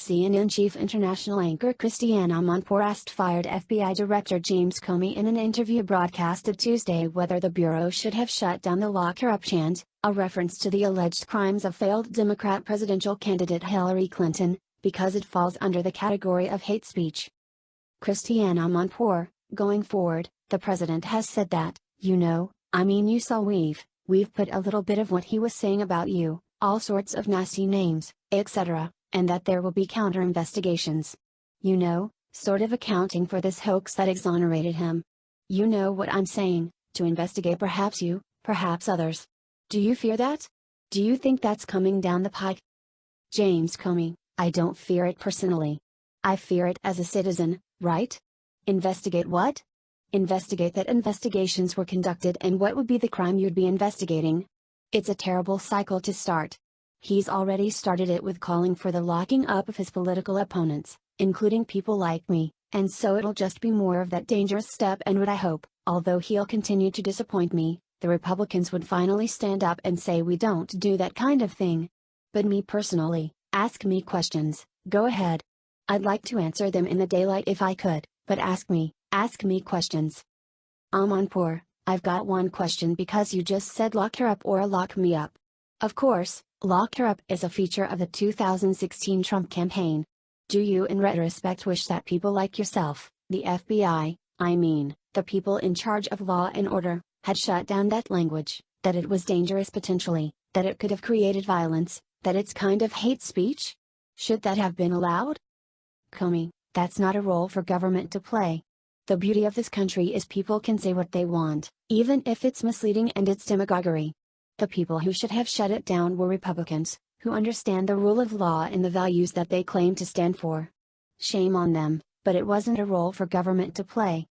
CNN chief international anchor Christiane Amanpour asked fired FBI Director James Comey in an interview broadcasted Tuesday whether the Bureau should have shut down the Lock Her Up chant, a reference to the alleged crimes of failed Democrat presidential candidate Hillary Clinton, because it falls under the category of hate speech. Christiane Amanpour, going forward, the president has said that, you saw we've put a little bit of what he was saying about you, all sorts of nasty names, etc., and that there will be counter-investigations. Sort of accounting for this hoax that exonerated him. You know what I'm saying, to investigate perhaps you, perhaps others. Do you fear that? Do you think that's coming down the pike? James Comey, I don't fear it personally. I fear it as a citizen, right? Investigate what? Investigate that investigations were conducted and what would be the crime you'd be investigating. It's a terrible cycle to start. He's already started it with calling for the locking up of his political opponents, including people like me, and so it'll just be more of that dangerous step, and what I hope, although he'll continue to disappoint me, the Republicans would finally stand up and say we don't do that kind of thing. But me personally, ask me questions, go ahead. I'd like to answer them in the daylight if I could, but ask me questions. Amanpour, I've got one question because you just said lock her up or lock me up. Of course, lock her up is a feature of the 2016 Trump campaign. Do you in retrospect wish that people like yourself, the FBI, the people in charge of law and order, had shut down that language, that it was dangerous potentially, that it could have created violence, that it's kind of hate speech? Should that have been allowed? Comey, that's not a role for government to play. The beauty of this country is people can say what they want, even if it's misleading and it's demagoguery. The people who should have shut it down were Republicans, who understand the rule of law and the values that they claim to stand for. Shame on them, but it wasn't a role for government to play.